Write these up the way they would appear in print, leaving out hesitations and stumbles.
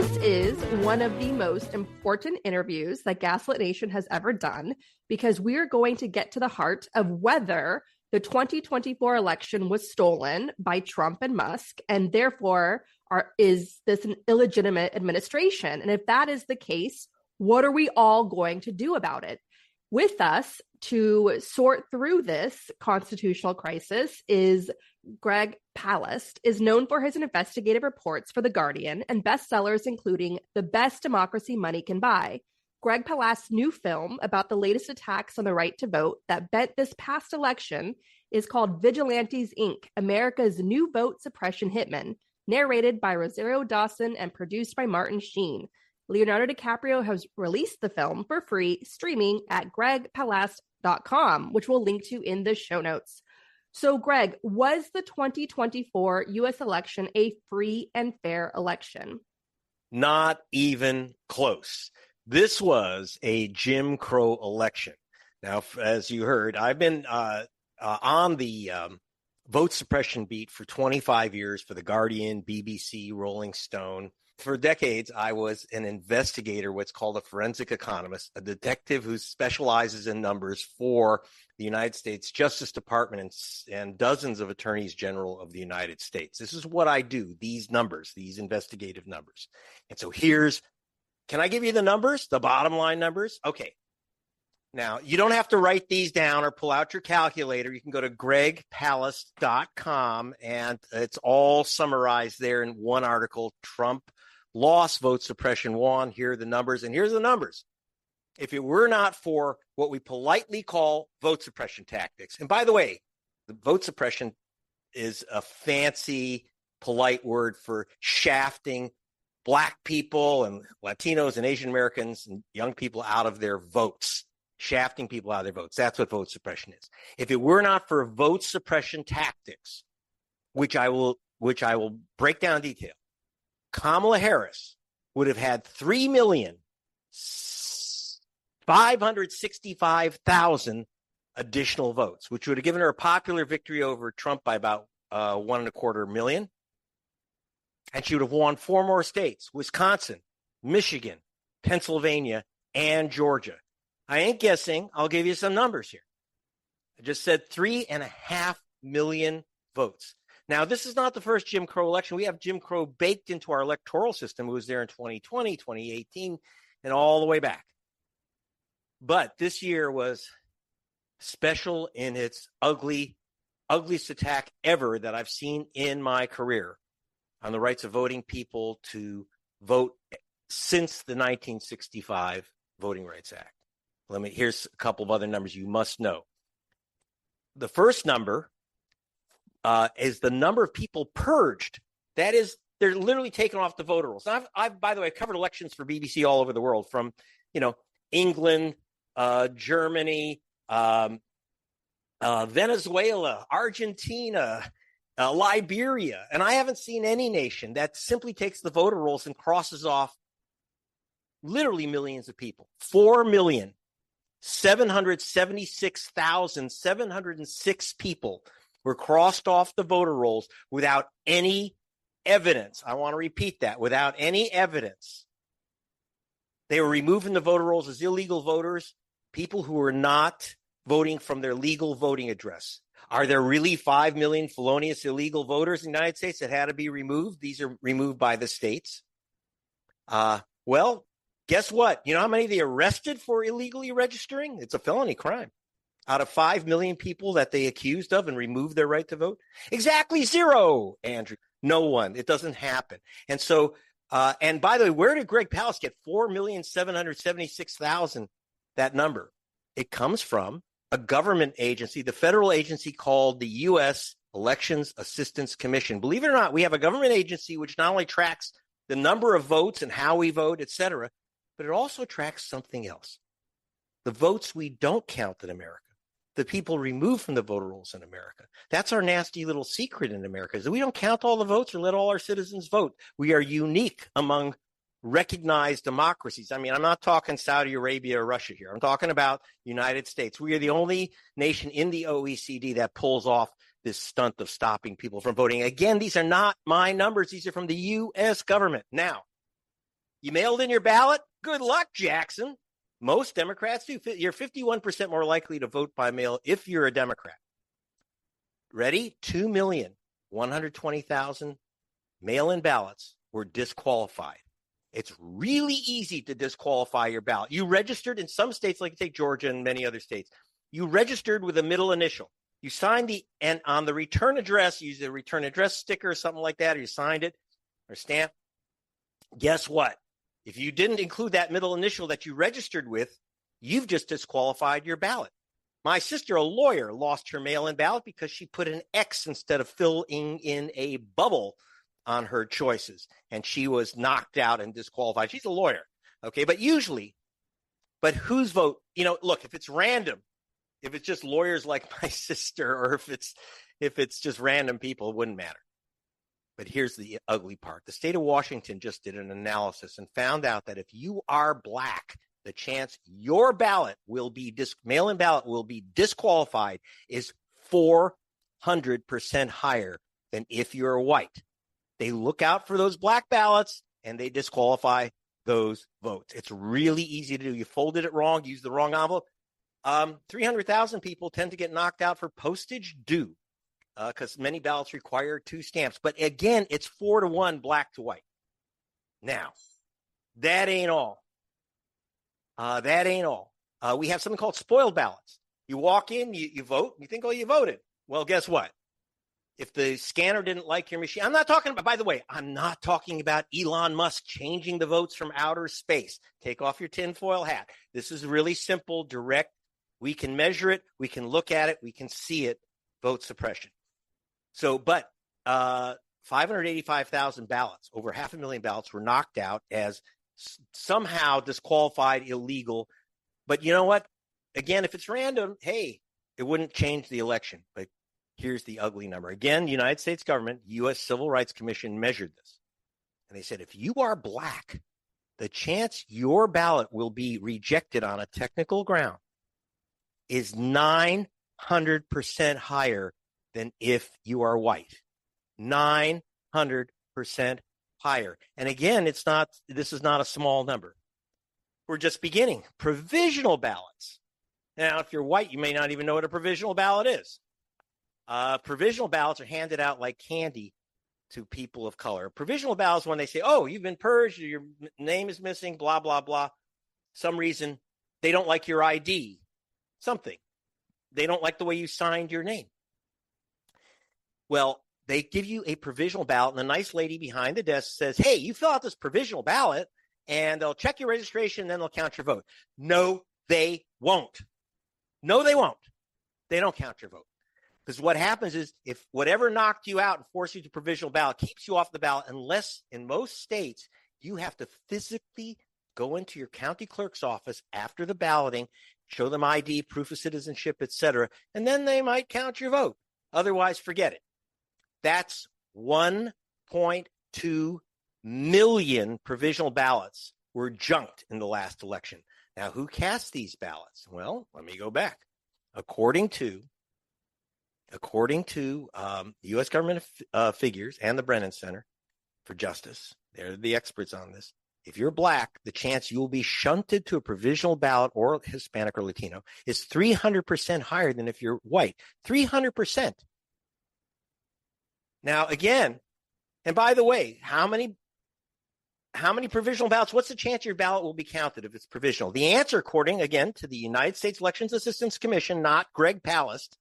This is one of the most important interviews that Gaslit Nation has ever done, because we are going to get to the heart of whether the 2024 election was stolen by Trump and Musk, and therefore is this an illegitimate administration? And if that is the case, what are we all going to do about it? With us to sort through this constitutional crisis is Greg Palast, is known for his investigative reports for The Guardian and bestsellers including The Best Democracy Money Can Buy. Greg Palast's new film about the latest attacks on the right to vote that bent this past election is called Vigilantes Inc, America's New Vote Suppression Hitman, narrated by Rosario Dawson and produced by Martin Sheen. Leonardo DiCaprio has released the film for free, streaming at gregpalast.com, which we'll link to in the show notes. So, Greg, was the 2024 U.S. election a free and fair election? Not even close. This was a Jim Crow election. Now, as you heard, I've been on the vote suppression beat for 25 years for The Guardian, BBC, Rolling Stone. For decades, I was an investigator, what's called a forensic economist, a detective who specializes in numbers for the United States Justice Department and dozens of attorneys general of the United States. This is what I do, these numbers, these investigative numbers. And so can I give you the numbers, the bottom line numbers? Okay. Now, you don't have to write these down or pull out your calculator. You can go to gregpalast.com, and it's all summarized there in one article. Trump lost, vote suppression won. Here are the numbers, and here's the numbers. If it were not for what we politely call vote suppression tactics, and by the way, the vote suppression is a fancy, polite word for shafting Black people and Latinos and Asian Americans and young people out of their votes. Shafting people out of their votes. That's what vote suppression is. If it were not for vote suppression tactics, which I will break down in detail, Kamala Harris would have had 3,565,000 additional votes, which would have given her a popular victory over Trump by about 1.25 million. And she would have won 4 more states: Wisconsin, Michigan, Pennsylvania, and Georgia. I ain't guessing. I'll give you some numbers here. I just said 3.5 million votes. Now, this is not the first Jim Crow election. We have Jim Crow baked into our electoral system. It was there in 2020, 2018, and all the way back. But this year was special in its ugliest attack ever that I've seen in my career on the rights of voting people to vote since the 1965 Voting Rights Act. Here's a couple of other numbers you must know. The first number is the number of people purged. That is, they're literally taken off the voter rolls. Now, I've by the way, covered elections for BBC all over the world, from England, Germany, Venezuela, Argentina, Liberia, and I haven't seen any nation that simply takes the voter rolls and crosses off literally millions of people. 4,776,706 people were crossed off the voter rolls without any evidence. I want to repeat that, without any evidence. They were removed from the voter rolls as illegal voters, people who were not voting from their legal voting address. Are there really 5 million felonious illegal voters in the United States that had to be removed? These are removed by the states. Well, guess what? You know how many they arrested for illegally registering? It's a felony crime. Out of 5 million people that they accused of and removed their right to vote? Exactly 0, Andrew. No one. It doesn't happen. And so, and by the way, where did Greg Palast get 4,776,000, that number? It comes from a government agency, the federal agency called the U.S. Elections Assistance Commission. Believe it or not, we have a government agency which not only tracks the number of votes and how we vote, et cetera, but it also tracks something else. The votes we don't count in America, the people removed from the voter rolls in America. That's our nasty little secret in America, is that we don't count all the votes or let all our citizens vote. We are unique among recognized democracies. I mean, I'm not talking Saudi Arabia or Russia here. I'm talking about the United States. We are the only nation in the OECD that pulls off this stunt of stopping people from voting. Again, these are not my numbers. These are from the U.S. government. Now, You mailed in your ballot? Good luck, Jackson. Most Democrats do. You're 51% more likely to vote by mail if you're a Democrat. Ready? 2,120,000 mail-in ballots were disqualified. It's really easy to disqualify your ballot. You registered in some states, like take Georgia and many other states. You registered with a middle initial. You signed and on the return address, you used a return address sticker or something like that, or you signed it or stamp. Guess what? If you didn't include that middle initial that you registered with, you've just disqualified your ballot. My sister, a lawyer, lost her mail-in ballot because she put an X instead of filling in a bubble on her choices, and she was knocked out and disqualified. She's a lawyer, okay? But whose vote? Look, if it's random, if it's just lawyers like my sister, or if it's just random people, it wouldn't matter. But here's the ugly part. The state of Washington just did an analysis and found out that if you are black, the chance your ballot will be mail-in ballot will be disqualified is 400% higher than if you're white. They look out for those black ballots and they disqualify those votes. It's really easy to do. You folded it wrong, used the wrong envelope. 300,000 people tend to get knocked out for postage due because many ballots require 2 stamps. But again, it's 4-1 black to white. Now, that ain't all. We have something called spoiled ballots. You walk in, you vote, you think, oh, you voted. Well, guess what? If the scanner didn't like your machine, I'm not talking about Elon Musk changing the votes from outer space. Take off your tinfoil hat. This is really simple, direct. We can measure it. We can look at it. We can see it. Vote suppression. But 585,000 ballots, over 500,000 ballots were knocked out as somehow disqualified, illegal. But you know what? Again, if it's random, hey, it wouldn't change the election. But here's the ugly number. Again, the United States government, U.S. Civil Rights Commission measured this. And they said, if you are black, the chance your ballot will be rejected on a technical ground is 900% higher than if you are white. 900% higher. And again, this is not a small number. We're just beginning. Provisional ballots. Now, if you're white, you may not even know what a provisional ballot is. Provisional ballots are handed out like candy to people of color. Provisional ballots, when they say, oh, you've been purged, your name is missing, blah, blah, blah. Some reason they don't like your ID, something. They don't like the way you signed your name. Well, they give you a provisional ballot, and the nice lady behind the desk says, hey, you fill out this provisional ballot, and they'll check your registration, and then they'll count your vote. No, they won't. No, they won't. They don't count your vote. Because what happens is if whatever knocked you out and forced you to provisional ballot keeps you off the ballot, unless in most states you have to physically go into your county clerk's office after the balloting, show them ID, proof of citizenship, etc., and then they might count your vote. Otherwise, forget it. That's 1.2 million provisional ballots were junked in the last election. Now, who cast these ballots? Well, let me go back. According to U.S. government figures and the Brennan Center for Justice, they're the experts on this. If you're black, the chance you will be shunted to a provisional ballot or Hispanic or Latino is 300% higher than if you're white. 300%. Now, again, and by the way, how many provisional ballots? What's the chance your ballot will be counted if it's provisional? The answer, according, again, to the United States Elections Assistance Commission, not Greg Palast,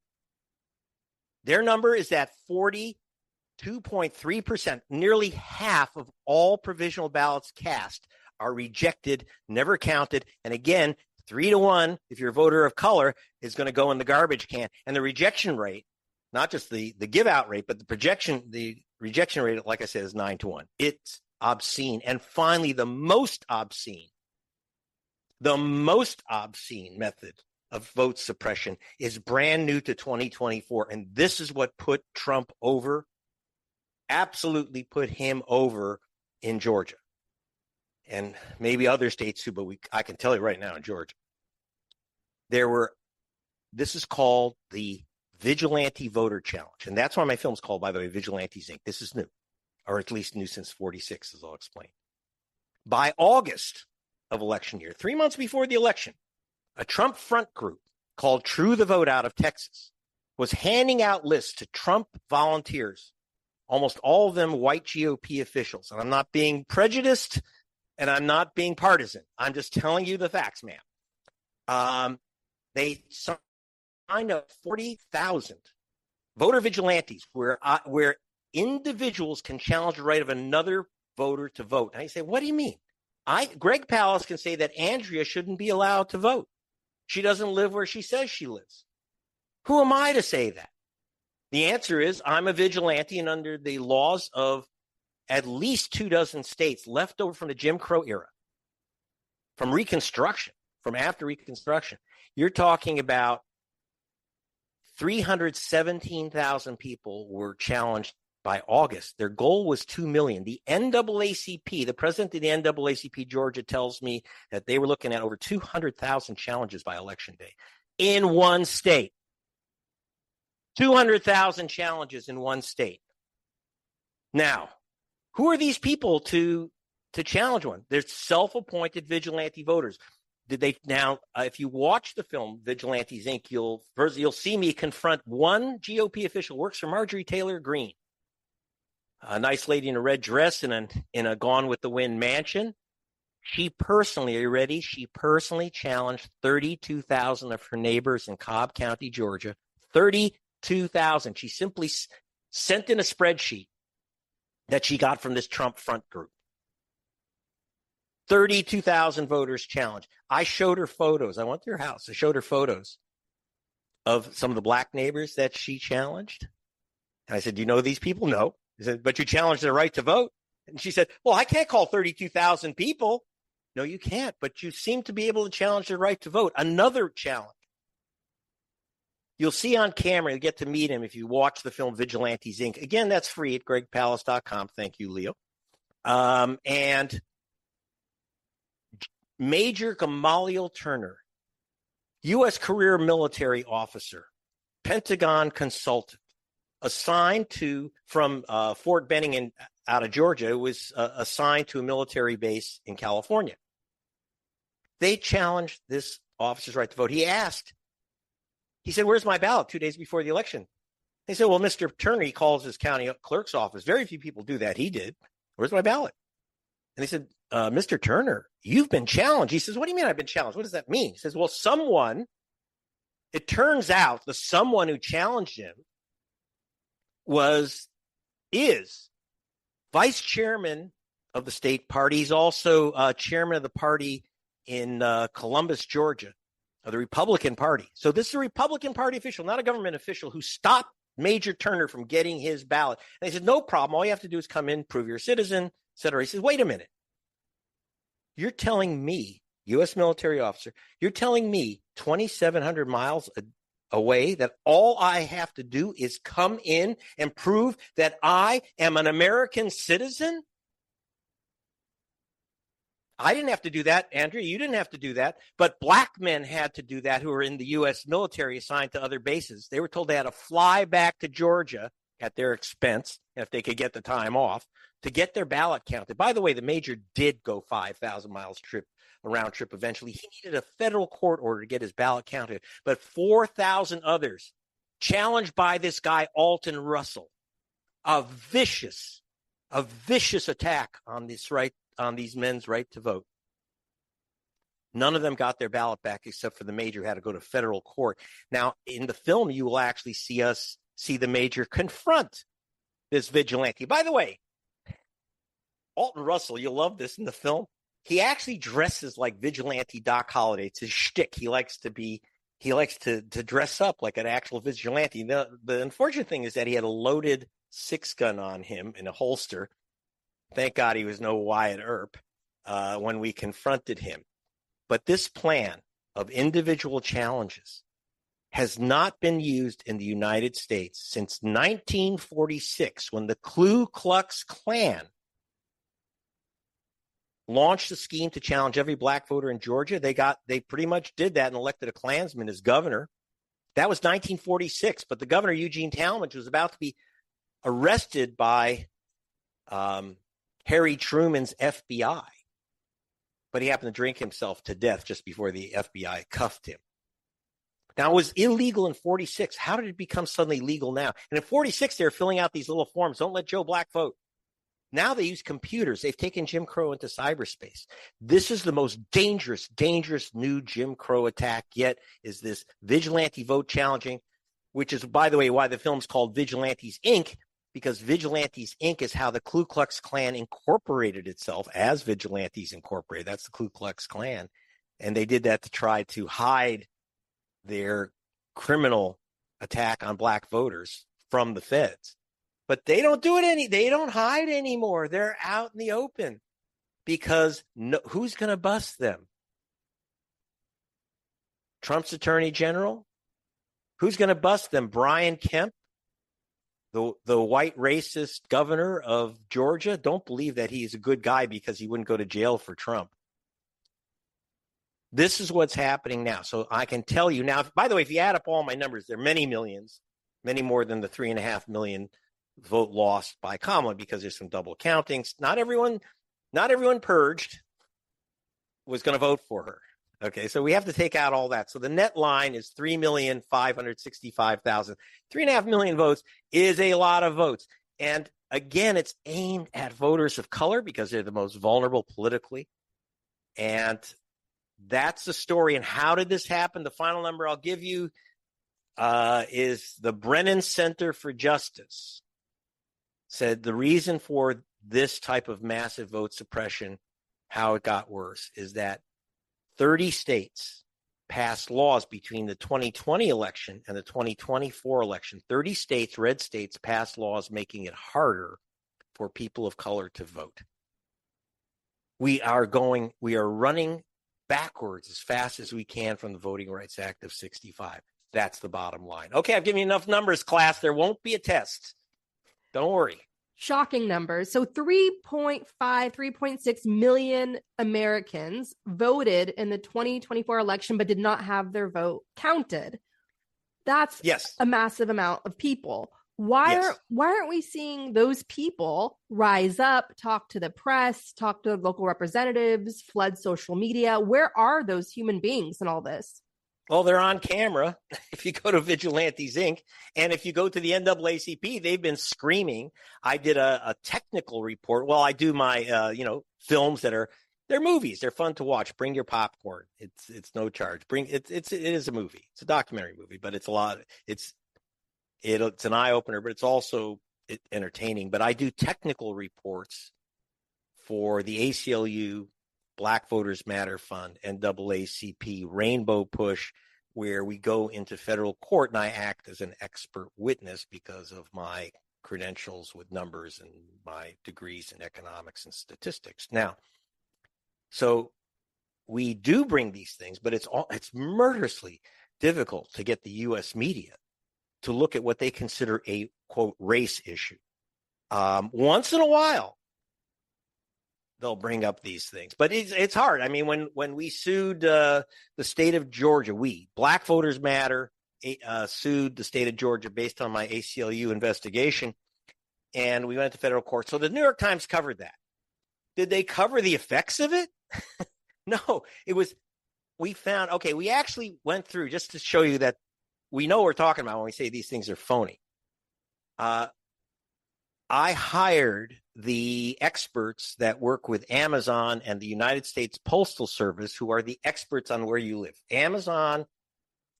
their number is at 42.3%. Nearly half of all provisional ballots cast are rejected, never counted. And again, 3-1, if you're a voter of color, is going to go in the garbage can. And the rejection rate, not just the give out rate, but the rejection rate, like I said, is 9-1. It's obscene. And finally, the most obscene method of vote suppression is brand new to 2024. And this is what put Trump over, absolutely put him over in Georgia. And maybe other states too, but I can tell you right now in Georgia, this is called the Vigilante Voter Challenge. And that's why my film is called, by the way, Vigilantes Inc. This is new, or at least new since 46, as I'll explain. By August of election year, 3 months before the election, a Trump front group called True the Vote out of Texas was handing out lists to Trump volunteers, almost all of them white GOP officials. And I'm not being prejudiced and I'm not being partisan. I'm just telling you the facts, ma'am. They signed up 40,000 voter vigilantes where individuals can challenge the right of another voter to vote. And I say, what do you mean? Greg Palast can say that Andrea shouldn't be allowed to vote. She doesn't live where she says she lives. Who am I to say that? The answer is I'm a vigilante, and under the laws of at least 24 states left over from the Jim Crow era, from Reconstruction, from after Reconstruction, you're talking about 317,000 people were challenged by August. Their goal was 2 million. The NAACP, the president of the NAACP, Georgia, tells me that they were looking at over 200,000 challenges by election day in one state. 200,000 challenges in one state. Now, who are these people to challenge one? They're self-appointed vigilante voters. If you watch the film Vigilantes Inc., you'll see me confront one GOP official, works for Marjorie Taylor Greene, a nice lady in a red dress in a Gone with the Wind mansion. She personally, are you ready? She personally challenged 32,000 of her neighbors in Cobb County, Georgia. 32,000. She simply sent in a spreadsheet that she got from this Trump front group. 32,000 voters challenged. I showed her photos. I went to her house. I showed her photos of some of the black neighbors that she challenged. And I said, do you know these people? No. I said, but you challenged their right to vote. And she said, well, I can't call 32,000 people. No, you can't, but you seem to be able to challenge their right to vote. Another challenge. You'll see on camera, you'll get to meet him if you watch the film Vigilantes Inc. Again, that's free at gregpalast.com. Thank you, Leo. And Major Gamaliel Turner, U.S. career military officer, Pentagon consultant, assigned from Fort Benning out of Georgia, was assigned to a military base in California. They challenged this officer's right to vote. He said, where's my ballot 2 days before the election? They said, well, Mr. Turner, he calls his county clerk's office. Very few people do that. He did. Where's my ballot? And they said, Mr. Turner, you've been challenged. He says, what do you mean I've been challenged? What does that mean? He says, well, it turns out the someone who challenged him is vice chairman of the state party. He's also chairman of the party in Columbus, Georgia, of the Republican Party. So this is a Republican Party official, not a government official, who stopped Major Turner from getting his ballot. And they said, no problem. All you have to do is come in, prove you're a citizen, et cetera. He says, wait a minute. You're telling me, U.S. military officer, you're telling me 2,700 miles away that all I have to do is come in and prove that I am an American citizen? I didn't have to do that, Andrea. You didn't have to do that. But black men had to do that who were in the U.S. military assigned to other bases. They were told they had to fly back to Georgia at their expense, if they could get the time off, to get their ballot counted. By the way, the major did go 5,000 miles round trip eventually. He needed a federal court order to get his ballot counted. But 4,000 others challenged by this guy, Alton Russell, a vicious attack on these men's right to vote. None of them got their ballot back except for the major who had to go to federal court. Now, in the film, you will actually see the major confront this vigilante. By the way, Alton Russell, you'll love this in the film. He actually dresses like vigilante Doc Holliday. It's his shtick. He likes to dress up like an actual vigilante. The unfortunate thing is that he had a loaded 6-gun on him in a holster. Thank God he was no Wyatt Earp when we confronted him. But this plan of individual challenges has not been used in the United States since 1946, when the Ku Klux Klan launched a scheme to challenge every black voter in Georgia. They pretty much did that and elected a Klansman as governor. That was 1946, but the governor, Eugene Talmadge, was about to be arrested by Harry Truman's FBI but he happened to drink himself to death just before the FBI cuffed him. Now, it was illegal in 46. How did it become suddenly legal now? And in 46, they were filling out these little forms. Don't let Joe Black vote. Now they use computers. They've taken Jim Crow into cyberspace. This is the most dangerous new Jim Crow attack yet, is this vigilante vote challenging, which is, by the way, why the film's called Vigilantes Inc., because Vigilantes Inc. is how the Ku Klux Klan incorporated itself as Vigilantes Incorporated. That's the Ku Klux Klan. And they did that to try to hide their criminal attack on black voters from the feds. But they don't do it they don't hide anymore. They're out in the open because who's going to bust them? Trump's attorney general? Who's going to bust them? Brian Kemp, the white racist governor of Georgia? Don't believe that he's a good guy because he wouldn't go to jail for Trump. This is what's happening now. So I can tell you now, by the way, if you add up all my numbers, there are many millions, many more than the 3.5 million vote lost by Kamala, because there's some double countings. Not everyone purged was going to vote for her. Okay, so we have to take out all that. So the net line is 3,565,000. 3.5 million votes is a lot of votes. And again, it's aimed at voters of color because they're the most vulnerable politically. And that's the story. And how did this happen? The final number I'll give you is the Brennan Center for Justice said the reason for this type of massive vote suppression, how it got worse, is that 30 states passed laws between the 2020 election and the 2024 election. 30 states, red states, passed laws making it harder for people of color to vote. We are running backwards as fast as we can from the Voting Rights Act of 65. That's the bottom line. Okay, I've given you enough numbers, class. There won't be a test. Don't worry. Shocking numbers. So 3.5, 3.6 million Americans voted in the 2024 election, but did not have their vote counted. That's a massive amount of people. Why aren't we seeing those people rise up, talk to the press, talk to local representatives, flood social media? Where are those human beings in all this? Well, they're on camera. If you go to Vigilantes Inc. and if you go to the NAACP, they've been screaming. I did a technical report. Well, I do my films they're movies. They're fun to watch. Bring your popcorn. It's no charge. It is a movie. It's a documentary movie, but it's a lot. It's an eye opener, but it's also entertaining. But I do technical reports for the ACLU, Black Voters Matter Fund, NAACP, Rainbow Push, where we go into federal court and I act as an expert witness because of my credentials with numbers and my degrees in economics and statistics. Now, so we do bring these things, but it's murderously difficult to get the U.S. media to look at what they consider a, quote, race issue. Once in a while, they'll bring up these things, but it's hard. I mean, when we sued the state of Georgia, Black Voters Matter sued the state of Georgia based on my ACLU investigation, and we went to federal court. So the New York Times covered that. Did they cover the effects of it? No, we actually went through, just to show you that we know what we're talking about when we say these things are phony. I hired the experts that work with Amazon and the United States Postal Service, who are the experts on where you live. Amazon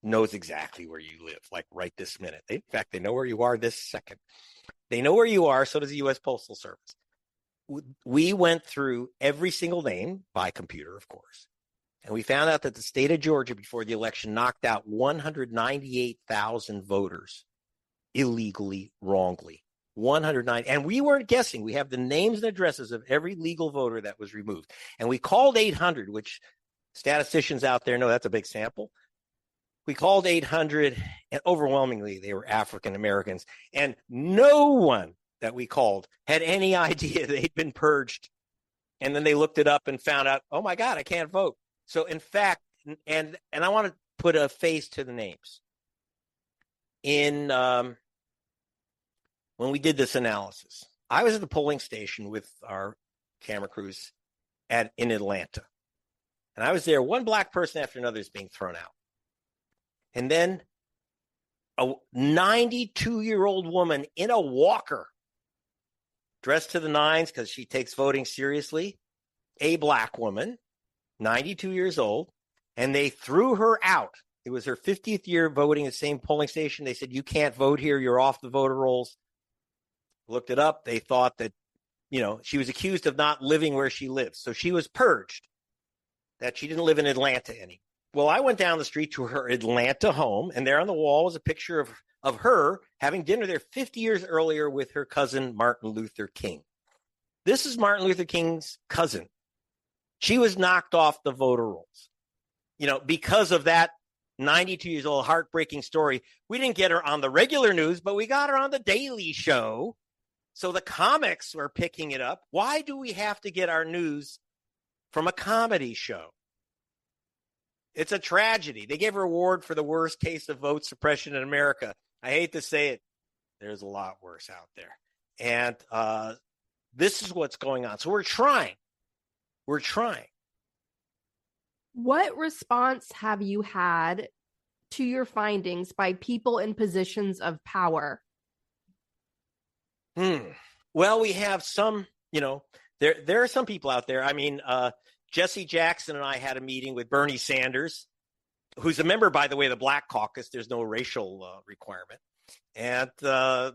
knows exactly where you live, like right this minute. In fact, they know where you are this second. They know where you are, so does the U.S. Postal Service. We went through every single name by computer, of course, and we found out that the state of Georgia before the election knocked out 198,000 voters illegally, wrongly. 109. And we weren't guessing. We have the names and addresses of every legal voter that was removed. And we called 800, which statisticians out there know that's a big sample. We called 800, and overwhelmingly, they were African Americans. And no one that we called had any idea they'd been purged. And then they looked it up and found out, oh my God, I can't vote. So in fact, and I want to put a face to the names. When we did this analysis, I was at the polling station with our camera crews in Atlanta. And I was there, one black person after another is being thrown out. And then a 92-year-old woman in a walker, dressed to the nines because she takes voting seriously, a black woman, 92 years old, and they threw her out. It was her 50th year voting at the same polling station. They said, you can't vote here. You're off the voter rolls. Looked it up. They thought that, she was accused of not living where she lives. So she was purged, that she didn't live in Atlanta anymore. Well, I went down the street to her Atlanta home, and there on the wall was a picture of her having dinner there 50 years earlier with her cousin, Martin Luther King. This is Martin Luther King's cousin. She was knocked off the voter rolls. Because of that 92 years old heartbreaking story, we didn't get her on the regular news, but we got her on the Daily Show. So the comics were picking it up. Why do we have to get our news from a comedy show? It's a tragedy. They gave her an award for the worst case of vote suppression in America. I hate to say it. There's a lot worse out there. And this is what's going on. So we're trying. What response have you had to your findings by people in positions of power? Well, we have some, there are some people out there. I mean, Jesse Jackson and I had a meeting with Bernie Sanders, who's a member, by the way, of the Black Caucus. There's no racial requirement. And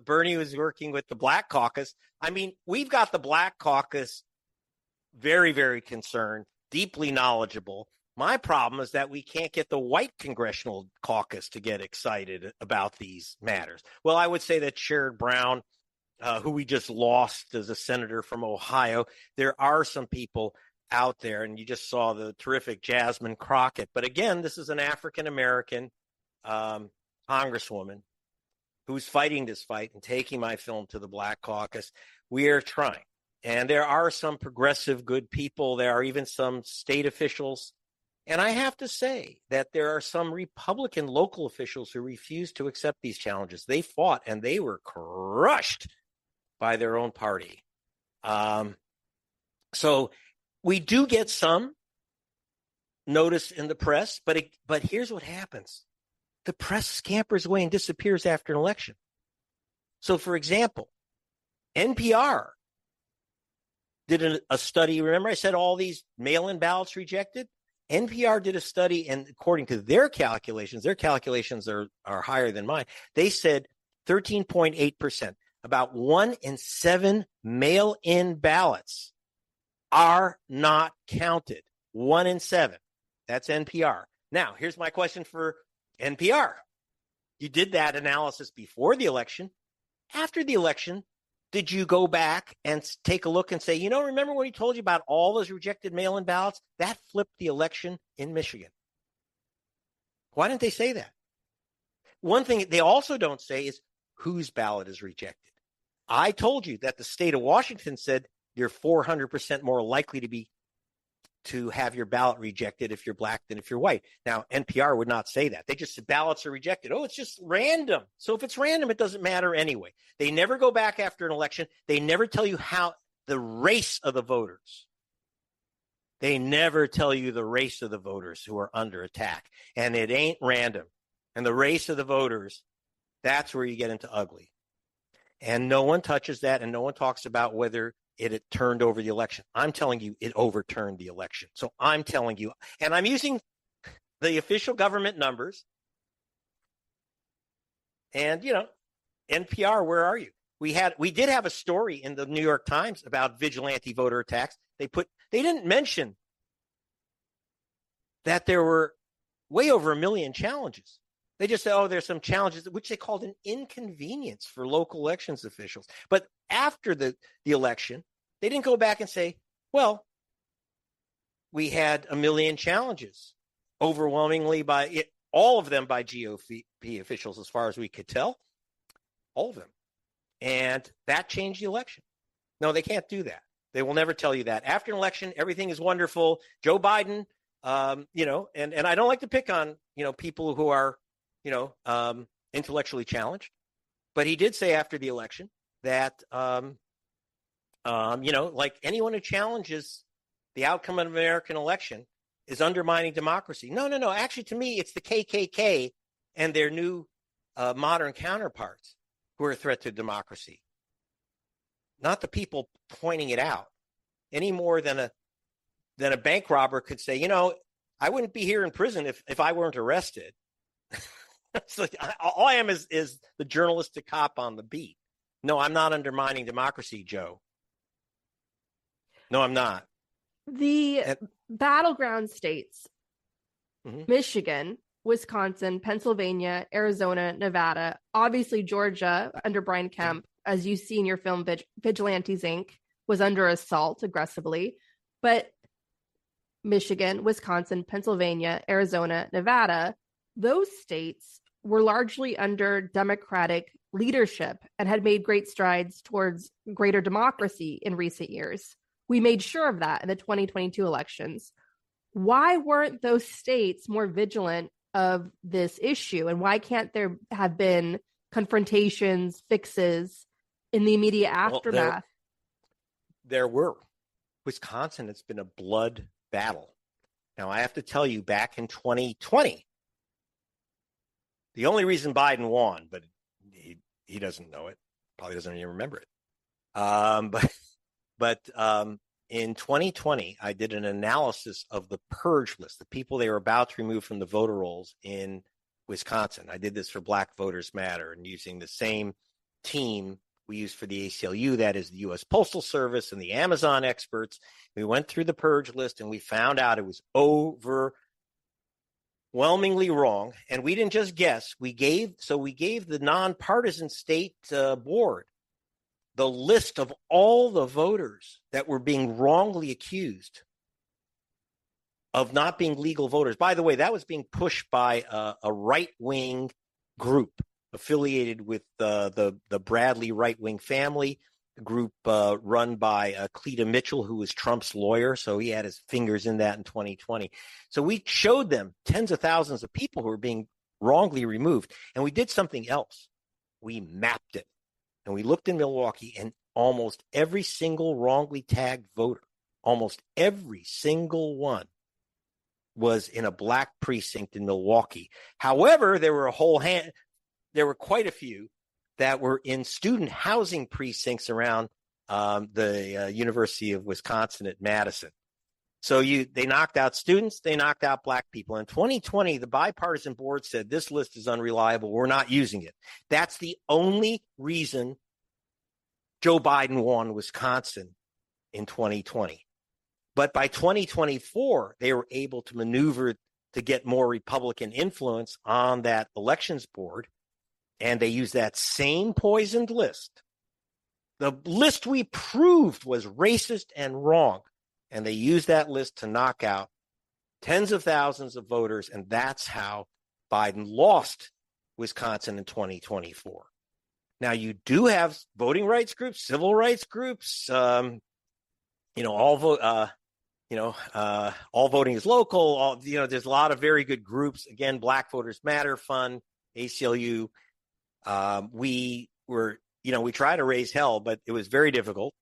Bernie was working with the Black Caucus. I mean, we've got the Black Caucus very, very concerned, deeply knowledgeable. My problem is that we can't get the white congressional caucus to get excited about these matters. Well, I would say that Sherrod Brown, who we just lost as a senator from Ohio, there are some people out there, and you just saw the terrific Jasmine Crockett. But again, this is an African-American congresswoman who's fighting this fight and taking my film to the Black Caucus. We are trying. And there are some progressive good people. There are even some state officials. And I have to say that there are some Republican local officials who refuse to accept these challenges. They fought and they were crushed by their own party. So we do get some notice in the press, but here's what happens. The press scampers away and disappears after an election. So, for example, NPR did a study. Remember I said all these mail-in ballots rejected? NPR did a study, and according to their calculations are higher than mine. They said 13.8%, about 1 in 7 mail-in ballots are not counted. 1 in 7. That's NPR. Now, here's my question for NPR. You did that analysis before the election. After the election, did you go back and take a look and say, remember when he told you about all those rejected mail-in ballots? That flipped the election in Michigan. Why didn't they say that? One thing they also don't say is whose ballot is rejected. I told you that the state of Washington said you're 400% more likely to have your ballot rejected if you're black than if you're white. Now, NPR would not say that. They just said ballots are rejected. Oh, it's just random. So if it's random, it doesn't matter anyway. They never go back after an election. They never tell you how the race of the voters. They never tell you the race of the voters who are under attack. And it ain't random. And the race of the voters, that's where you get into ugly. And no one touches that, and no one talks about whether it turned over the election. I'm telling you, it overturned the election. So I'm telling you, and I'm using the official government numbers. And, NPR, where are you? We did have a story in the New York Times about vigilante voter attacks. They didn't mention that there were way over 1 million challenges. They just said, there's some challenges, which they called an inconvenience for local elections officials. But after the election, they didn't go back and say, well, we had 1 million challenges, overwhelmingly all of them by GOP officials, as far as we could tell, all of them. And that changed the election. No, they can't do that. They will never tell you that. After an election, everything is wonderful. Joe Biden, and I don't like to pick on, people who are, intellectually challenged. But he did say after the election that, like anyone who challenges the outcome of an American election is undermining democracy. No. Actually, to me, it's the KKK and their new modern counterparts who are a threat to democracy, not the people pointing it out, any more than a bank robber could say, I wouldn't be here in prison if I weren't arrested. So all I am is the journalistic cop on the beat. No, I'm not undermining democracy, Joe. No, I'm not. The battleground states, Michigan, Wisconsin, Pennsylvania, Arizona, Nevada, obviously Georgia under Brian Kemp, as you see in your film Vigilantes Inc, was under assault aggressively. But Michigan, Wisconsin, Pennsylvania, Arizona, Nevada, those states were largely under Democratic leadership and had made great strides towards greater democracy in recent years. We made sure of that in the 2022 elections. Why weren't those states more vigilant of this issue? And why can't there have been confrontations, fixes in the immediate aftermath? There were. Wisconsin, it's been a blood battle. Now, I have to tell you, back in 2020, the only reason Biden won, but he doesn't know it, probably doesn't even remember it. But in 2020, I did an analysis of the purge list, the people they were about to remove from the voter rolls in Wisconsin. I did this for Black Voters Matter, and using the same team we used for the ACLU, that is the U.S. Postal Service and the Amazon experts. We went through the purge list and we found out it was overwhelmingly wrong. And we didn't just guess. We gave the nonpartisan state board the list of all the voters that were being wrongly accused of not being legal voters. By the way, that was being pushed by a right-wing group affiliated with the Bradley right-wing family, a group run by Cleta Mitchell, who was Trump's lawyer. So he had his fingers in that in 2020. So we showed them tens of thousands of people who were being wrongly removed. And we did something else. We mapped it. And we looked in Milwaukee, and almost every single wrongly tagged voter, almost every single one, was in a Black precinct in Milwaukee. However, there were quite a few that were in student housing precincts around the University of Wisconsin at Madison. So they knocked out students, they knocked out Black people. In 2020, the bipartisan board said this list is unreliable. We're not using it. That's the only reason Joe Biden won Wisconsin in 2020. But by 2024, they were able to maneuver to get more Republican influence on that elections board. And they used that same poisoned list. The list we proved was racist and wrong. And they used that list to knock out tens of thousands of voters. And that's how Biden lost Wisconsin in 2024. Now, you do have voting rights groups, civil rights groups, all voting is local. There's a lot of very good groups. Again, Black Voters Matter Fund, ACLU. We tried to raise hell, but it was very difficult.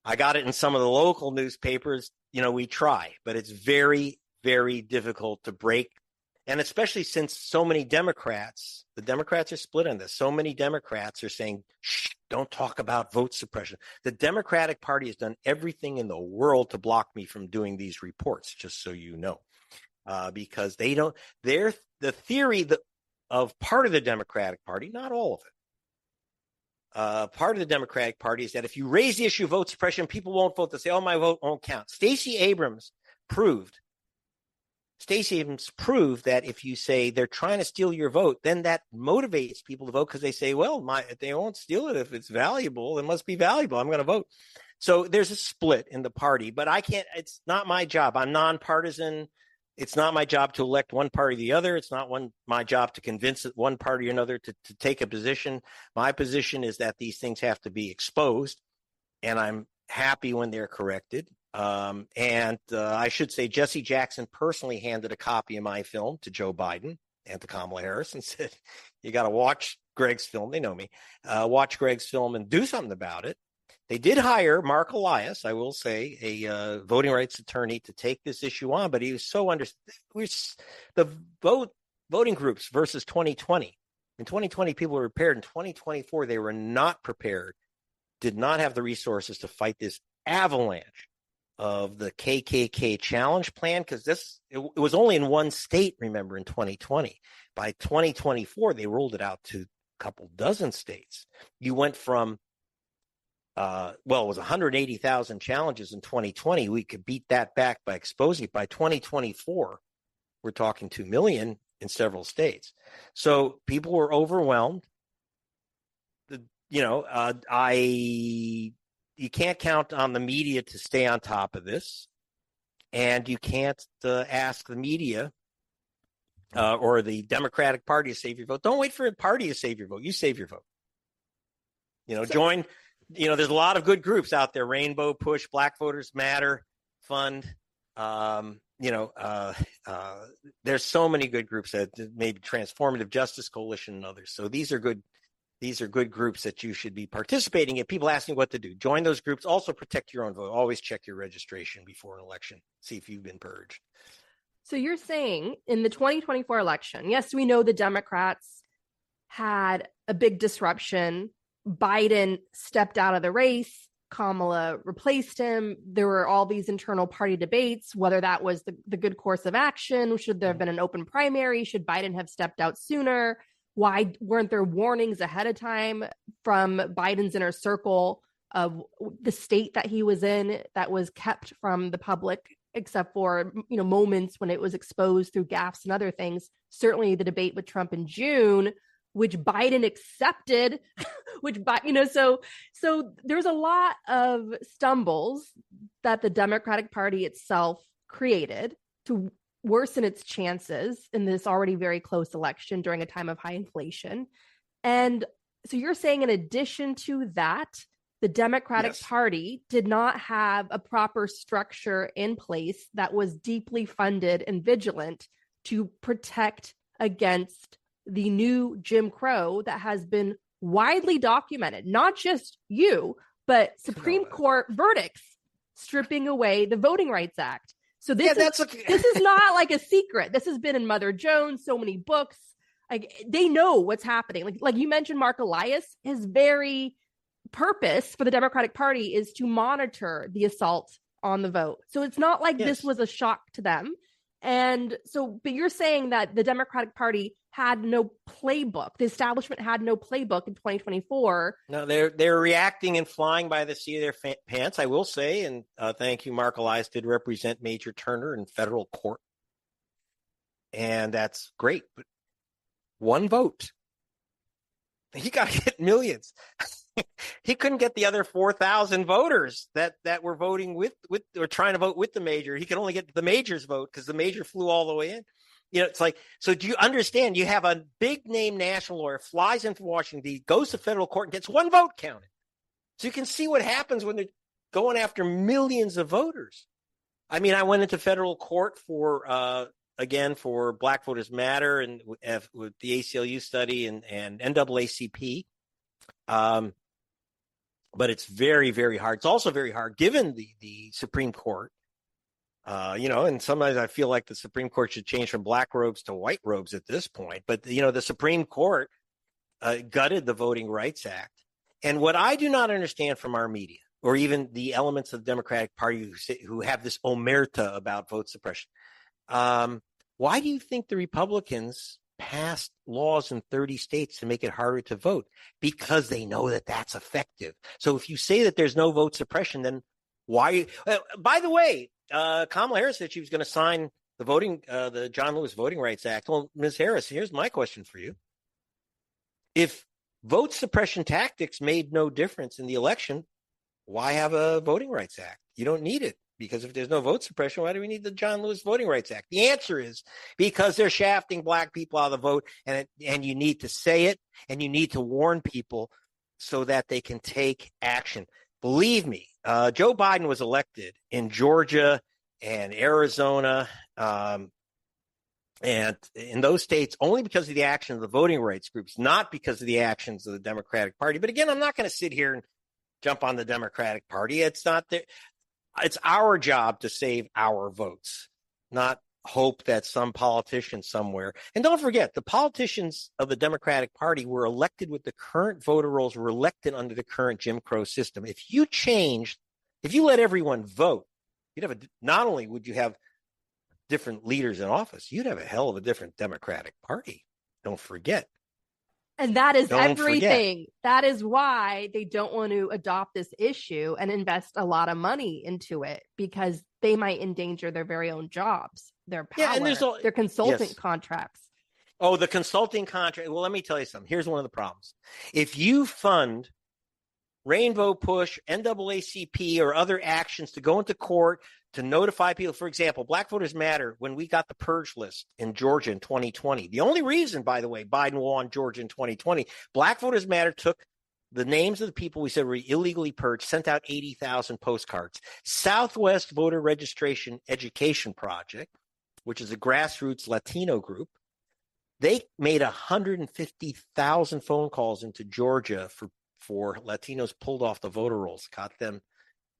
I got it in some of the local newspapers. We try, but it's very, very difficult to break. And especially since so many Democrats, the Democrats are split on this. So many Democrats are saying, shh, don't talk about vote suppression. The Democratic Party has done everything in the world to block me from doing these reports, just so you know, because the theory of part of the Democratic Party, not all of it, part of the Democratic Party is that if you raise the issue of vote suppression, people won't vote. They'll say, oh, my vote won't count. Stacey Abrams proved that if you say they're trying to steal your vote, then that motivates people to vote because they say, well, they won't steal it if it's valuable. It must be valuable. I'm going to vote. So there's a split in the party, but it's not my job. I'm nonpartisan. It's not my job to elect one party or the other. It's not my job to convince one party or another to take a position. My position is that these things have to be exposed, and I'm happy when they're corrected. I should say Jesse Jackson personally handed a copy of my film to Joe Biden and to Kamala Harris and said, you got to watch Greg's film. They know me. Watch Greg's film and do something about it. They did hire Mark Elias, I will say, a voting rights attorney to take this issue on, but he was so the voting groups versus 2020. In 2020, people were prepared. In 2024, they were not prepared, did not have the resources to fight this avalanche of the KKK challenge plan, because it was only in one state, remember, in 2020. By 2024, they rolled it out to a couple dozen states. You went from, it was 180,000 challenges in 2020. We could beat that back by exposing it. By 2024, we're talking 2 million in several states. So people were overwhelmed. You can't count on the media to stay on top of this, and you can't ask the media or the Democratic Party to save your vote. Don't wait for a party to save your vote. You save your vote. Join. There's a lot of good groups out there: Rainbow Push, Black Voters Matter Fund. There's so many good groups that maybe Transformative Justice Coalition and others. So these are good. These are good groups that you should be participating in. People asking what to do. Join those groups. Also protect your own vote. Always check your registration before an election. See if you've been purged. So you're saying in the 2024 election, yes, we know the Democrats had a big disruption. Biden stepped out of the race. Kamala replaced him. There were all these internal party debates, whether that was the good course of action. Should there have been an open primary? Should Biden have stepped out sooner? Why weren't there warnings ahead of time from Biden's inner circle of the state that he was in that was kept from the public, except for, moments when it was exposed through gaffes and other things? Certainly the debate with Trump in June, which Biden accepted, so there's a lot of stumbles that the Democratic Party itself created to worsen its chances in this already very close election during a time of high inflation. And so you're saying, in addition to that, the Democratic Party did not have a proper structure in place that was deeply funded and vigilant to protect against the new Jim Crow that has been widely documented, not just you, but Supreme Court verdicts stripping away the Voting Rights Act. So this is not like a secret. This has been in Mother Jones, so many books. Like, they know what's happening. Like you mentioned, Mark Elias, his very purpose for the Democratic Party is to monitor the assault on the vote. So it's not like this was a shock to them. And so, but you're saying that the Democratic Party had no playbook. The establishment had no playbook in 2024. No, they're reacting and flying by the seat of their pants, I will say. And thank you, Mark Elias did represent Major Turner in federal court. And that's great. But one vote. He got to get millions. He couldn't get the other 4,000 voters that were voting with or trying to vote with the major. He could only get the major's vote because the major flew all the way in. It's like, so do you understand? You have a big name national lawyer flies into Washington, D.C., goes to federal court and gets one vote counted. So you can see what happens when they're going after millions of voters. I mean, I went into federal court for Black Voters Matter and with the ACLU study and NAACP. But it's very, very hard. It's also very hard given the Supreme Court. And sometimes I feel like the Supreme Court should change from black robes to white robes at this point. But, the Supreme Court gutted the Voting Rights Act. And what I do not understand from our media, or even the elements of the Democratic Party who have this omerta about vote suppression, why do you think the Republicans passed laws in 30 states to make it harder to vote? Because they know that that's effective. So if you say that there's no vote suppression, then why? By the way, Kamala Harris said she was going to sign the John Lewis Voting Rights Act. Well, Ms. Harris, here's my question for you. If vote suppression tactics made no difference in the election, why have a Voting Rights Act? You don't need it. Because if there's no vote suppression, why do we need the John Lewis Voting Rights Act? The answer is because they're shafting black people out of the vote, and you need to say it, and you need to warn people so that they can take action. Believe me, Joe Biden was elected in Georgia and Arizona, and in those states only because of the action of the voting rights groups, not because of the actions of the Democratic Party. But again, I'm not going to sit here and jump on the Democratic Party. It's not there. It's our job to save our votes, not hope that some politician somewhere. And don't forget, the politicians of the Democratic Party were elected with the current voter rolls, were elected under the current Jim Crow system. If you let everyone vote, not only would you have different leaders in office, you'd have a hell of a different Democratic Party. Don't forget. And that is Don't everything. Forget. That is why they don't want to adopt this issue and invest a lot of money into it, because they might endanger their very own jobs, their power, and their consultant contracts. Oh, the consulting contract. Well, let me tell you something. Here's one of the problems. If you fund Rainbow Push, NAACP, or other actions to go into court to notify people, for example, Black Voters Matter, when we got the purge list in Georgia in 2020, the only reason, by the way, Biden won Georgia in 2020, Black Voters Matter took the names of the people we said were illegally purged, sent out 80,000 postcards. Southwest Voter Registration Education Project, which is a grassroots Latino group, they made 150,000 phone calls into Georgia for Latinos pulled off the voter rolls, got them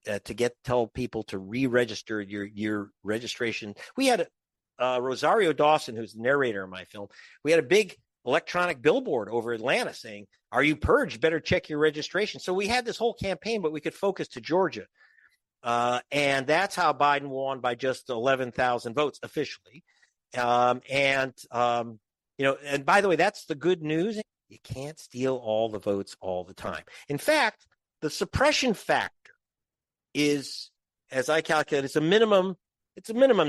to tell people to re-register your registration. We had Rosario Dawson, who's the narrator of my film. We had a big electronic billboard over Atlanta saying, "Are you purged? Better check your registration." So we had this whole campaign, but we could focus to Georgia. And that's how Biden won by just 11,000 votes officially. And by the way, that's the good news. You can't steal all the votes all the time. In fact, the suppression factor is, as I calculate, it's a minimum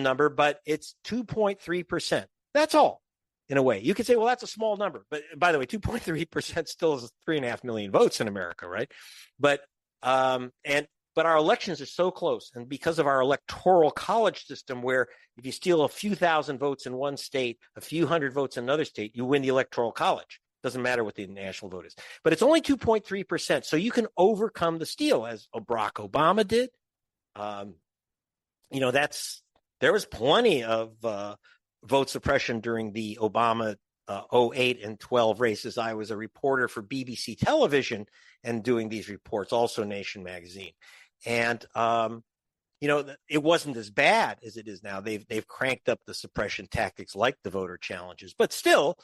number, but it's 2.3%. That's all, in a way. You could say, well, that's a small number. But by the way, 2.3% still is 3.5 million votes in America, right? But our elections are so close. And because of our electoral college system, where if you steal a few thousand votes in one state, a few hundred votes in another state, you win the electoral college. Doesn't matter what the national vote is. But it's only 2.3%. So you can overcome the steal, as Barack Obama did. There was plenty of vote suppression during the Obama 08 and 12 races. I was a reporter for BBC television and doing these reports, also Nation magazine. And, it wasn't as bad as it is now. They've cranked up the suppression tactics like the voter challenges, but still.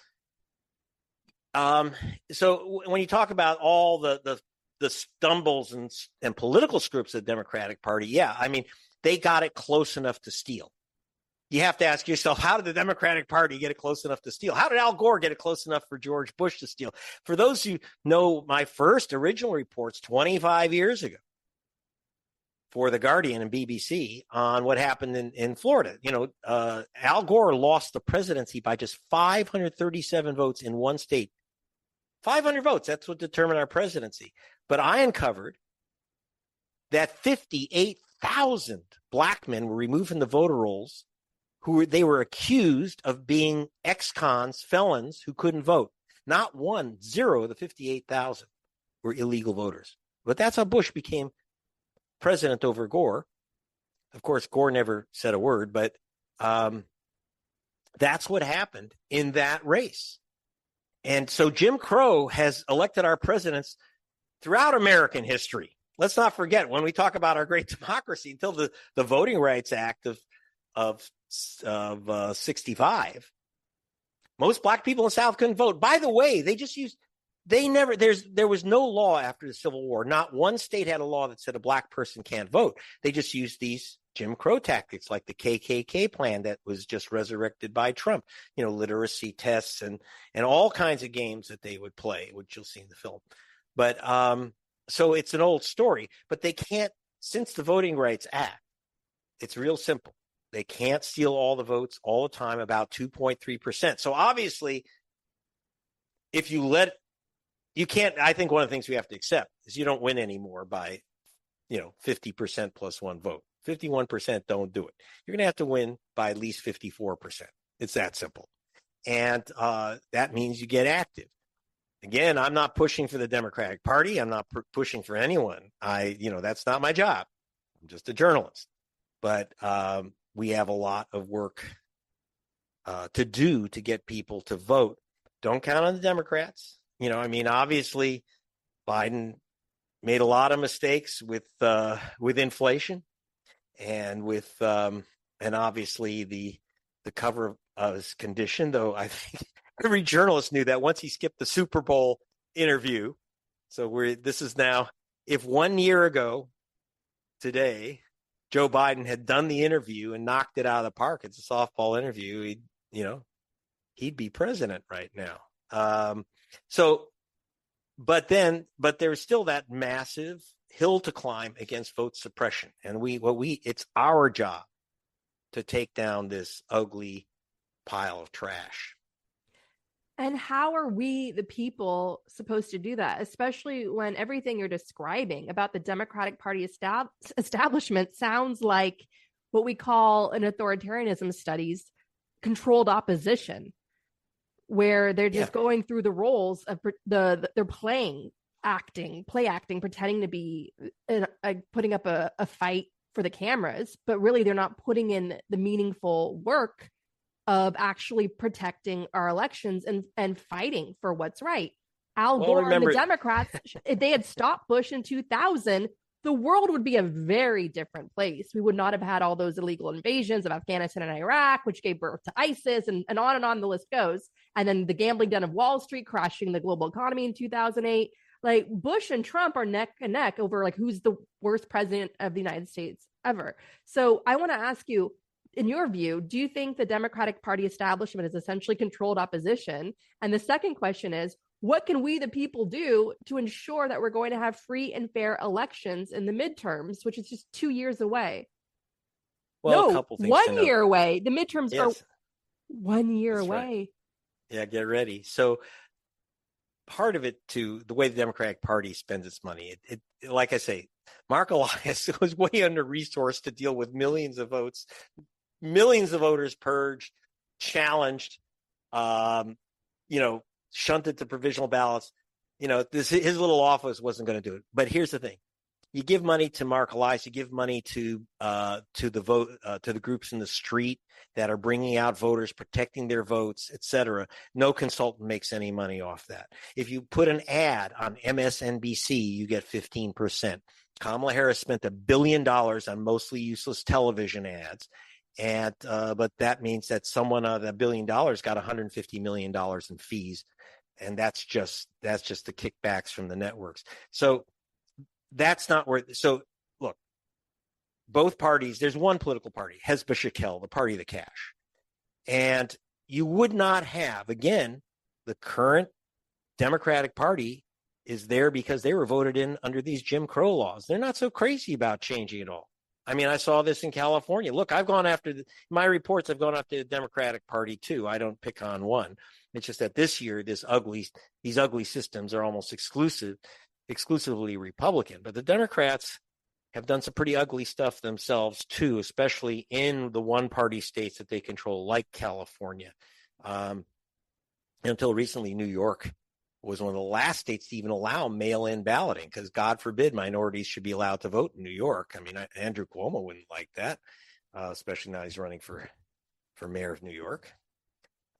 So when you talk about all the stumbles and political scripts of the Democratic Party, yeah, I mean, they got it close enough to steal. You have to ask yourself, how did the Democratic Party get it close enough to steal? How did Al Gore get it close enough for George Bush to steal? For those who know my first original reports 25 years ago for The Guardian and BBC on what happened in Florida, Al Gore lost the presidency by just 537 votes in one state. 500 votes, that's what determined our presidency. But I uncovered that 58,000 black men were removed from the voter rolls they were accused of being ex-cons, felons who couldn't vote. Not 0 of the 58,000 were illegal voters. But that's how Bush became president over Gore. Of course, Gore never said a word, but that's what happened in that race. And so Jim Crow has elected our presidents throughout American history. Let's not forget, when we talk about our great democracy, until the Voting Rights Act of 65, most black people in the South couldn't vote. By the way, there was no law after the Civil War. Not one state had a law that said a black person can't vote. They just used these Jim Crow tactics, like the KKK plan that was just resurrected by Trump, literacy tests and all kinds of games that they would play, which you'll see in the film. But so it's an old story, but they can't, since the Voting Rights Act, it's real simple. They can't steal all the votes all the time, about 2.3%. So obviously, if you can't, I think one of the things we have to accept is you don't win anymore by, 50% plus one vote. 51% don't do it. You're going to have to win by at least 54%. It's that simple. And that means you get active. Again, I'm not pushing for the Democratic Party. I'm not pushing for anyone. That's not my job. I'm just a journalist. But we have a lot of work to do to get people to vote. Don't count on the Democrats. Obviously Biden made a lot of mistakes with inflation and with and obviously the cover of his condition. Though I think every journalist knew that once he skipped the Super Bowl interview. So this is now, if 1 year ago today Joe Biden had done the interview and knocked it out of the park, it's a softball interview, he'd be president right now. But there's still that massive hill to climb against vote suppression. And it's our job to take down this ugly pile of trash. And how are we, the people, supposed to do that, especially when everything you're describing about the Democratic Party establishment sounds like what we call in authoritarianism studies controlled opposition, where they're just going through the roles of they're play acting, pretending to be putting up a fight for the cameras, but really they're not putting in the meaningful work of actually protecting our elections and fighting for what's right. Al Gore and the Democrats, if they had stopped Bush in 2000, the world would be a very different place. We would not have had all those illegal invasions of Afghanistan and Iraq, which gave birth to ISIS, and on the list goes. And then the gambling den of Wall Street crashing the global economy in 2008. Like, Bush and Trump are neck and neck over like who's the worst president of the United States ever. So I want to ask you, in your view, do you think the Democratic Party establishment is essentially controlled opposition? And the second question is, what can we, the people, do to ensure that we're going to have free and fair elections in the midterms, which is just 2 years away? Well, a couple things. 1 year away. The midterms are 1 year That's away. Right. Yeah, get ready. So part of it, too, the way the Democratic Party spends its money, it like I say, Mark Elias was way under-resourced to deal with millions of votes, millions of voters purged, challenged, shunted to provisional ballots. His little office wasn't going to do it. But here's the thing: you give money to Mark Elias, you give money to the groups in the street that are bringing out voters, protecting their votes, etc. No consultant makes any money off that. If you put an ad on MSNBC, you get 15%. Kamala Harris spent $1 billion on mostly useless television ads. And but that means that someone on that $1 billion got $150 million in fees, and that's just the kickbacks from the networks. So that's not where. So look, both parties. There's one political party, Hezbollah Shekel, the party of the cash, and you would not have, again, the current Democratic Party is there because they were voted in under these Jim Crow laws. They're not so crazy about changing it all. I mean, I saw this in California. Look, I've gone after my reports. I've gone after the Democratic Party too. I don't pick on one. It's just that this year, these ugly systems are almost exclusively Republican. But the Democrats have done some pretty ugly stuff themselves too, especially in the one-party states that they control, like California. Until recently, New York was one of the last states to even allow mail-in balloting, because God forbid minorities should be allowed to vote in New York. I mean, Andrew Cuomo wouldn't like that, especially now he's running for mayor of New York.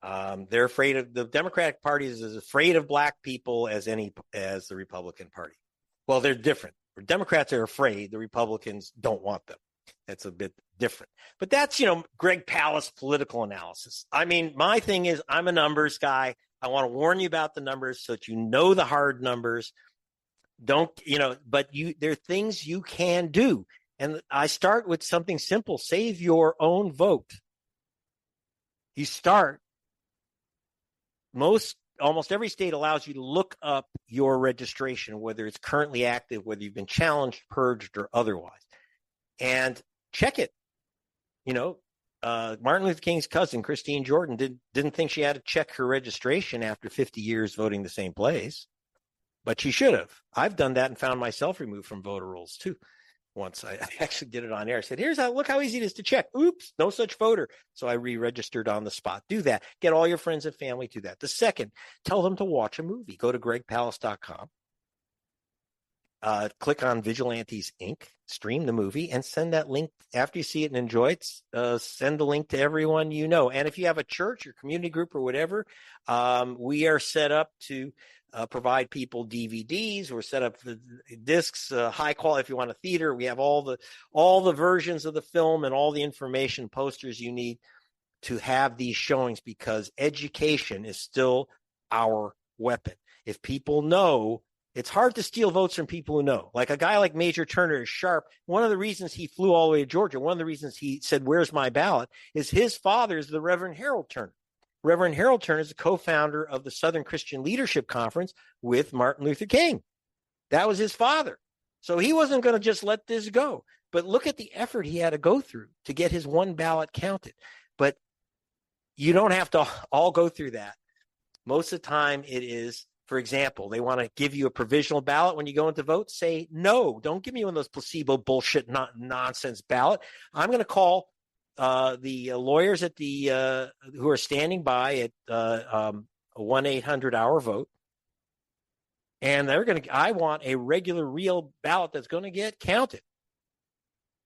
They're afraid of the Democratic Party is as afraid of black people as the Republican Party. Well, they're different. The Democrats are afraid. The Republicans don't want them. That's a bit different. But that's, Greg Palast political analysis. I mean, my thing is, I'm a numbers guy. I want to warn you about the numbers so that you know the hard numbers. But there are things you can do. And I start with something simple. Save your own vote. You start. Almost every state allows you to look up your registration, whether it's currently active, whether you've been challenged, purged, or otherwise, and check it. Martin Luther King's cousin, Christine Jordan, didn't think she had to check her registration after 50 years voting the same place, but she should have. I've done that and found myself removed from voter rolls too. Once I actually did it on air. I said, look how easy it is to check. Oops, no such voter. So I re-registered on the spot. Do that. Get all your friends and family to that. The second, tell them to watch a movie. Go to gregpalast.com. Click on Vigilantes Inc., stream the movie, and send that link after you see it and enjoy it. Send the link to everyone you know. And if you have a church or community group or whatever, we are set up to provide people DVDs or set up the discs, high quality. If you want a theater, we have all the versions of the film and all the information, posters you need to have these showings, because education is still our weapon. If people know, it's hard to steal votes from people who know. Like a guy like Major Turner is sharp. One of the reasons he flew all the way to Georgia, one of the reasons he said, "Where's my ballot?" is his father is the Reverend Harold Turner. Reverend Harold Turner is the co-founder of the Southern Christian Leadership Conference with Martin Luther King. That was his father. So he wasn't going to just let this go. But look at the effort he had to go through to get his one ballot counted. But you don't have to all go through that. Most of the time it is, for example, they want to give you a provisional ballot when you go into vote. Say, no, don't give me one of those placebo bullshit nonsense ballot. I'm going to call the lawyers at the who are standing by at 1-800-OUR-VOTE. And I want a regular, real ballot that's going to get counted.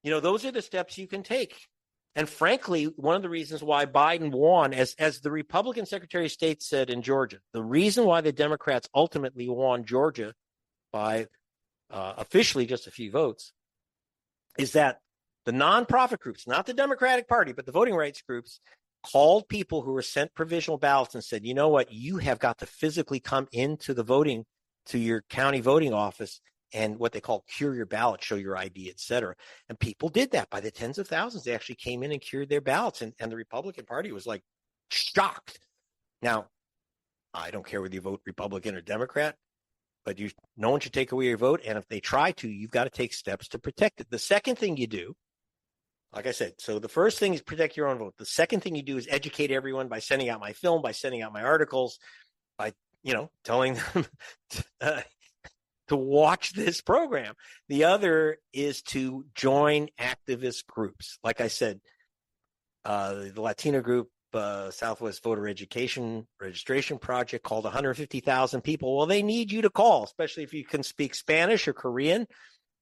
Those are the steps you can take. And frankly, one of the reasons why Biden won, as the Republican Secretary of State said in Georgia, the reason why the Democrats ultimately won Georgia by officially just a few votes is that the nonprofit groups, not the Democratic Party, but the voting rights groups, called people who were sent provisional ballots and said, you know what, you have got to physically come into the voting, to your county voting office, and what they call cure your ballot, show your ID, et cetera. And people did that by the tens of thousands. They actually came in and cured their ballots. And the Republican Party was like shocked. Now, I don't care whether you vote Republican or Democrat, but no one should take away your vote. And if they try to, you've got to take steps to protect it. The second thing you do, like I said, so the first thing is protect your own vote. The second thing you do is educate everyone by sending out my film, by sending out my articles, by, telling them to watch this program. The other is to join activist groups. Like I said, the Latino group, Southwest Voter Education Registration Project, called 150,000 people. Well, they need you to call, especially if you can speak Spanish or Korean,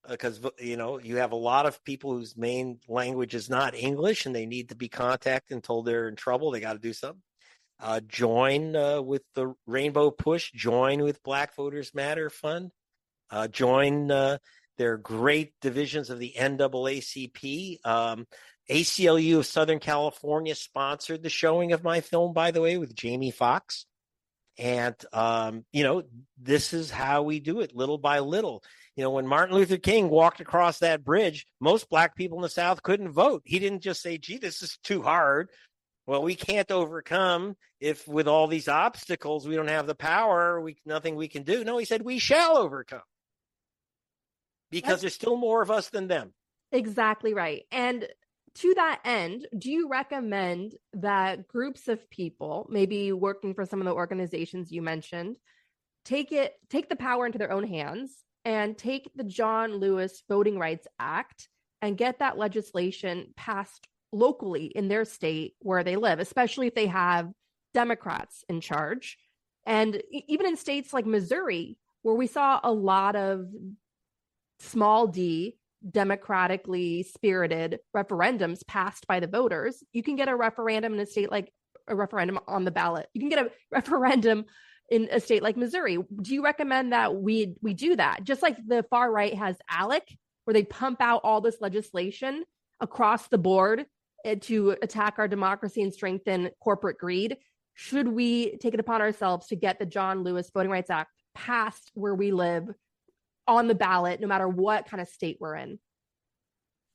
because, you have a lot of people whose main language is not English, and they need to be contacted and told they're in trouble. They got to do something. Join with the Rainbow Push. Join with Black Voters Matter Fund. Join their great divisions of the NAACP. ACLU of Southern California sponsored the showing of my film, by the way, with Jamie Foxx. And, this is how we do it, little by little. When Martin Luther King walked across that bridge, most Black people in the South couldn't vote. He didn't just say, gee, this is too hard. Well, we can't overcome if with all these obstacles, we don't have the power, nothing we can do. No, he said, we shall overcome. Because there's still more of us than them. Exactly right. And to that end, do you recommend that groups of people, maybe working for some of the organizations you mentioned, take the power into their own hands and take the John Lewis Voting Rights Act and get that legislation passed locally in their state where they live, especially if they have Democrats in charge? And even in states like Missouri, where we saw a lot of small d democratically spirited referendums passed by the voters, you can get a referendum in a state like a referendum on the ballot. You can get a referendum in a state like Missouri. Do you recommend that we do that? Just like the far right has ALEC, where they pump out all this legislation across the board to attack our democracy and strengthen corporate greed. Should we take it upon ourselves to get the John Lewis Voting Rights Act passed where we live, on the ballot, no matter what kind of state we're in?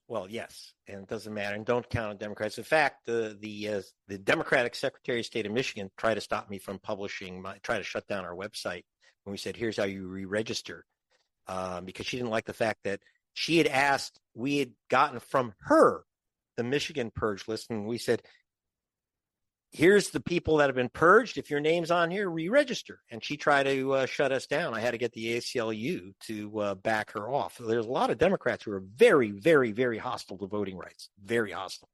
Well, yes, and it doesn't matter. And don't count on Democrats. In fact, the Democratic Secretary of State of Michigan tried to stop me from publishing, try to shut down our website when we said, here's how you re-register, because she didn't like the fact that she had asked, we had gotten from her the Michigan purge list, and we said, here's the people that have been purged. If your name's on here, re-register. And she tried to shut us down. I had to get the ACLU to back her off. So there's a lot of Democrats who are very, very, very hostile to voting rights, very hostile,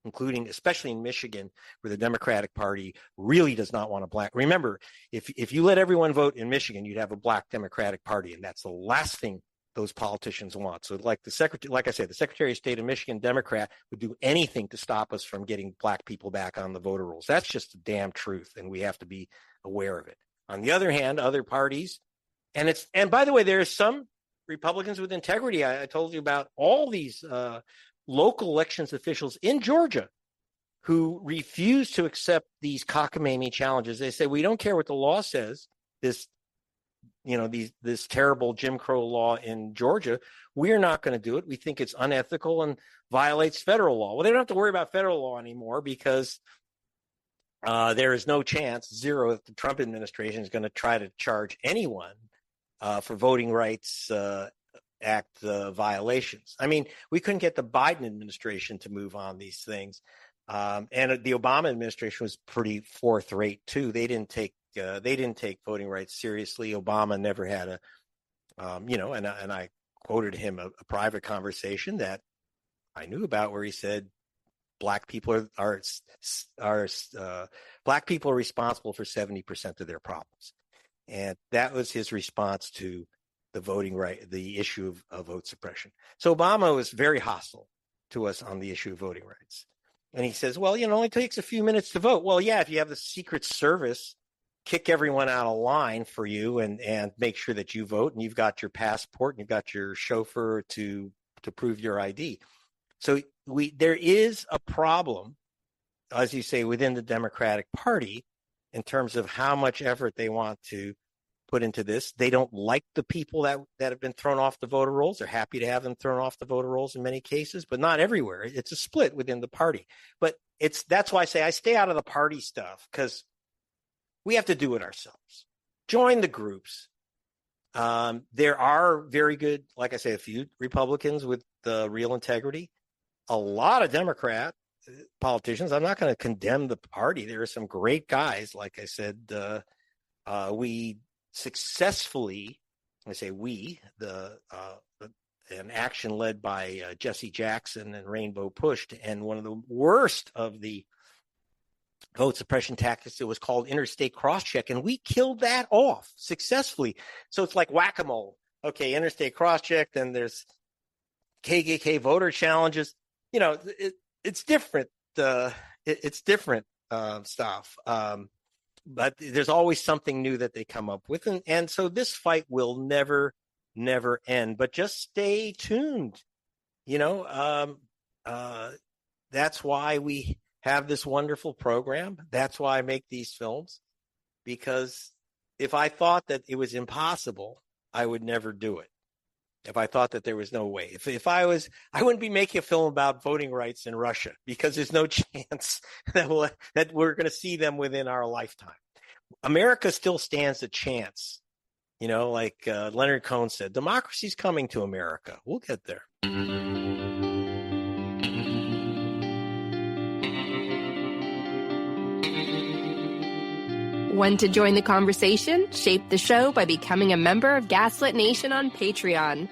including, especially in Michigan, where the Democratic Party really does not want a black. Remember, if you let everyone vote in Michigan, you'd have a black Democratic Party, and that's the last thing those politicians want. So like I said, the Secretary of State of Michigan, Democrat, would do anything to stop us from getting black people back on the voter rolls. That's just the damn truth, and we have to be aware of it. On the other hand, other parties, and by the way, there are some Republicans with integrity. I told you about all these local elections officials in Georgia who refuse to accept these cockamamie challenges. They say, we don't care what the law says, this terrible Jim Crow law in Georgia. We're not going to do it. We think it's unethical and violates federal law. Well, they don't have to worry about federal law anymore because there is no chance, zero, that the Trump administration is going to try to charge anyone for voting rights act violations. I mean, we couldn't get the Biden administration to move on these things. And the Obama administration was pretty fourth rate too. They didn't take voting rights seriously. Obama never had and I quoted him a private conversation that I knew about where he said, Black people are responsible for 70% of their problems. And that was his response to the voting right, the issue of vote suppression. So Obama was very hostile to us on the issue of voting rights. And he says, well, it only takes a few minutes to vote. Well, yeah, if you have the Secret Service kick everyone out of line for you and make sure that you vote and you've got your passport and you've got your chauffeur to prove your ID. So there is a problem, as you say, within the Democratic Party in terms of how much effort they want to put into this. They don't like the people that have been thrown off the voter rolls. They're happy to have them thrown off the voter rolls in many cases, but not everywhere. It's a split within the party. But that's why I say I stay out of the party stuff, because we have to do it ourselves. Join the groups. There are very good, like I say, a few Republicans with real integrity. A lot of Democrat politicians. I'm not going to condemn the party. There are some great guys. Like I said, we successfully, I say we, an action led by Jesse Jackson and Rainbow Push to end one of the worst of the vote suppression tactics. It was called interstate crosscheck, and we killed that off successfully. So it's like whack-a-mole. Okay, interstate crosscheck, then there's KKK voter challenges. It's different. It's different stuff. But there's always something new that they come up with. And so this fight will never end. But just stay tuned. That's why we have this wonderful program. That's why I make these films. Because if I thought that it was impossible, I would never do it. If I thought that there was no way. If I wouldn't be making a film about voting rights in Russia, because there's no chance that we're going to see them within our lifetime. America still stands a chance. Like Leonard Cohen said, democracy's coming to America. We'll get there. Want to join the conversation? Shape the show by becoming a member of Gaslit Nation on Patreon.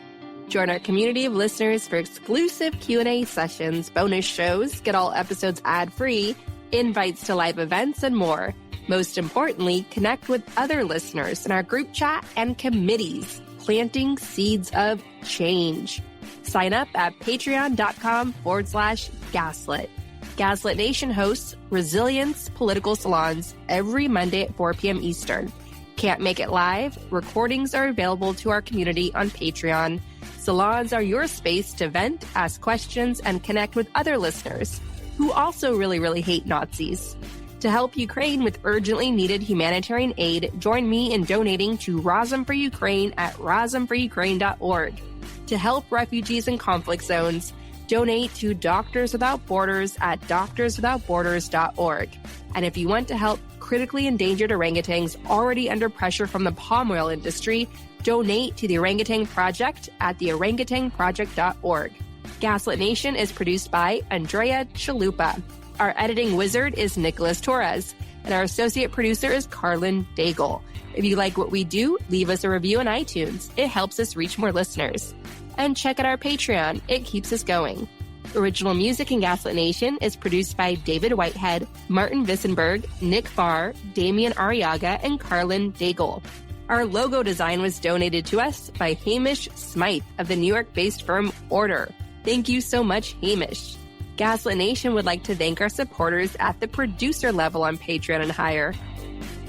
Join our community of listeners for exclusive Q&A sessions, bonus shows, get all episodes ad-free, invites to live events, and more. Most importantly, connect with other listeners in our group chat and committees, planting seeds of change. Sign up at patreon.com/gaslit. Gaslit Nation hosts Resilience Political Salons every Monday at 4 p.m. Eastern. Can't make it live? Recordings are available to our community on Patreon. Salons are your space to vent, ask questions, and connect with other listeners who also really, really hate Nazis. To help Ukraine with urgently needed humanitarian aid, join me in donating to Razom for Ukraine at razomforukraine.org. To help refugees in conflict zones, donate to Doctors Without Borders at doctorswithoutborders.org. And if you want to help critically endangered orangutans already under pressure from the palm oil industry, donate to the Orangutan Project at theorangutanproject.org. Gaslit Nation is produced by Andrea Chalupa. Our editing wizard is Nicholas Torres, and our associate producer is Carlin Daigle. If you like what we do, leave us a review on iTunes. It helps us reach more listeners. And check out our Patreon. It keeps us going. Original music in Gaslit Nation is produced by David Whitehead, Martin Vissenberg, Nick Farr, Damian Arriaga, and Carlin Daigle. Our logo design was donated to us by Hamish Smythe of the New York-based firm Order. Thank you so much, Hamish. Gaslit Nation would like to thank our supporters at the producer level on Patreon and higher.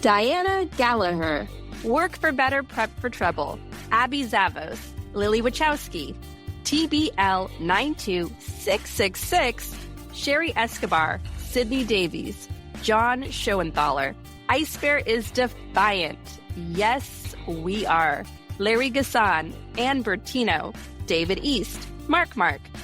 Diana Gallagher, Work for Better, Prep for Trouble, Abby Zavos, Lily Wachowski, TBL 92666, Sherry Escobar, Sydney Davies, John Schoenthaler, Ice Bear is defiant. Yes, we are. Larry Gassan, Ann Bertino, David East, Mark,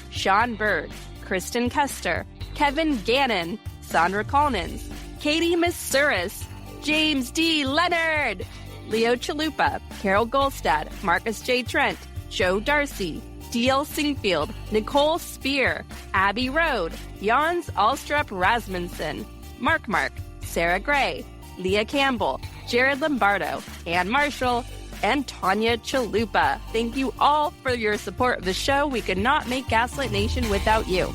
Sean Bird, Kristen Custer, Kevin Gannon, Sandra Collins, Katie Masuris, James D. Leonard, Leo Chalupa, Carol Golstad, Marcus J. Trent, Joe Darcy, D.L. Singfield, Nicole Spear, Abby Road, Jans Alstrup Rasmussen, Mark, Sarah Gray, Leah Campbell, Jared Lombardo, Ann Marshall, and Tanya Chalupa. Thank you all for your support of the show. We could not make Gaslit Nation without you.